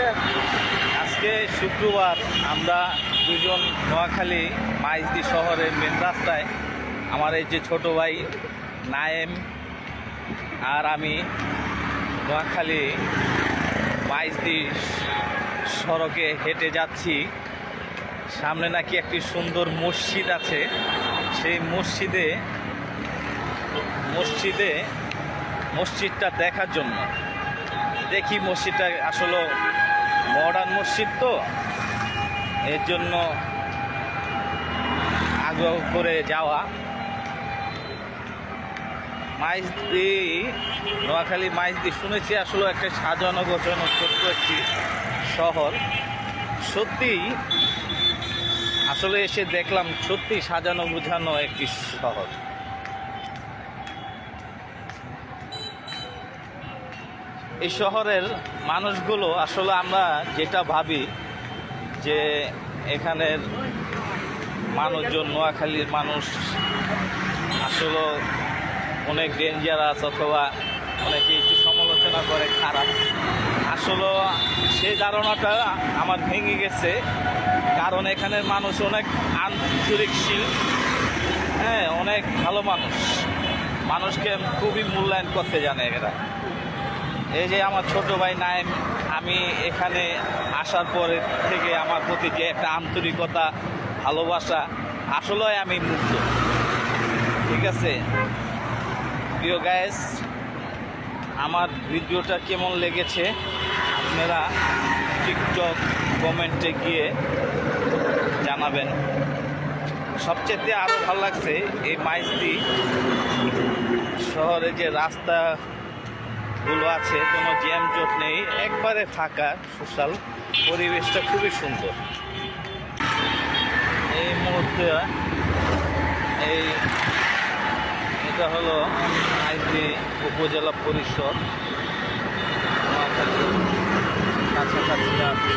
আজকে শুক্রবার আমরা দুজন নোয়াখালী মাইজদি শহরের মেন রাস্তায় আমার এই যে ছোট ভাই নায়েম আর আমি নোয়াখালী মাইজদি সড়কে হেঁটে যাচ্ছি। সামনে নাকি একটি সুন্দর মসজিদ আছে, সেই মসজিদটা দেখার জন্য। দেখি মসজিদটা আসলে মডার্ন মসজিদ তো, এর জন্য আগ্রহ করে যাওয়া। মাইজদি নোয়াখালী মাইজদি শুনেছি আসলে একটা সাজানো গোছানো ছোট্ট একটি শহর। সত্যিই আসলে এসে দেখলাম সত্যি সাজানো গোছানো একটি শহর। এই শহরের মানুষগুলো আসলে আমরা যেটা ভাবি যে এখানের মানুষজন, নোয়াখালীর মানুষ আসলে অনেক ডেঞ্জারাস অথবা অনেকে একটু সমালোচনা করে খারাপ, আসলে সেই ধারণাটা আমার ভেঙে গেছে। কারণ এখানের মানুষ অনেক আন্তরিকশীল, হ্যাঁ, অনেক ভালো মানুষকে খুবই মূল্যায়ন করতে জানে এরা। এই যে আমার ছোট ভাই নায়েম, আমি এখানে আসার পরে থেকে আমার প্রতি যে একটা আন্তরিকতা, ভালোবাসা, আসলে আমি মুগ্ধ। ঠিক আছে প্রিয় গাইস, আমার ভিডিওটা কেমন লেগেছে আপনারা টিকটক কমেন্টে গিয়ে জানাবেন। সবচেয়ে আরও ভালো লাগছে এই মাইজদি শহরে যে রাস্তাগুলো আছে, কোনো জ্যামজট নেই, একবারে ফাঁকা, সোশ্যাল পরিবেশটা খুবই সুন্দর। এই মুহূর্তে এটা হলো মাইজদি উপজেলা পরিষদ, কাছাকাছি আছে।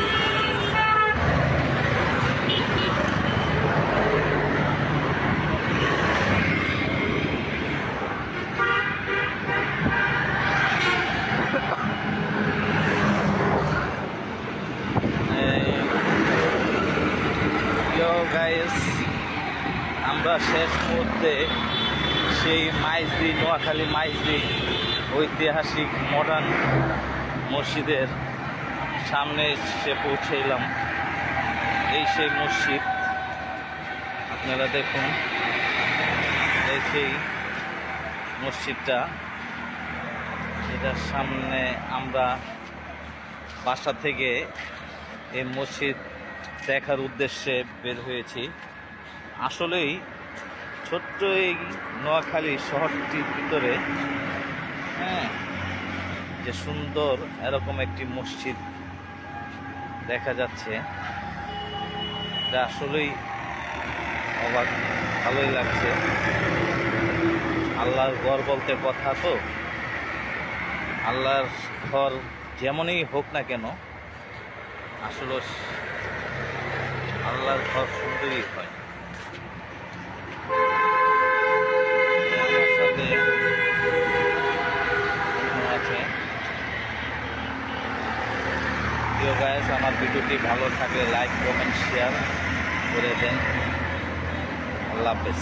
গাইস, আমরা শেষ মুহূর্তে সেই মাইজদি, নোয়াখালী মাইজদি ঐতিহাসিক মডার্ন মসজিদের সামনে এসে পৌঁছাইলাম। এই সেই মসজিদ, আপনারা দেখুন, এই সেই মসজিদটা, এটার সামনে আমরা বাসা থেকে এই মসজিদ দেখার উদ্দেশ্যে বের হয়েছি। আসলেই ছোট্ট এই নোয়াখালী শহরটির ভিতরে, হ্যাঁ, যে সুন্দর এরকম একটি মসজিদ দেখা যাচ্ছে, এটা আসলেই অবাক, ভালোই লাগছে। আল্লাহর ঘর বলতে কথা তো, আল্লাহর ঘর যেমনই হোক না কেন, আসলে আল্লাহর ঘর সুন্দরই হয়। প্রিয় গাইস, আমার ভিডিওটি ভালো থাকলে লাইক, কমেন্ট, শেয়ার করে দেন। আল্লাহ হাফেজ।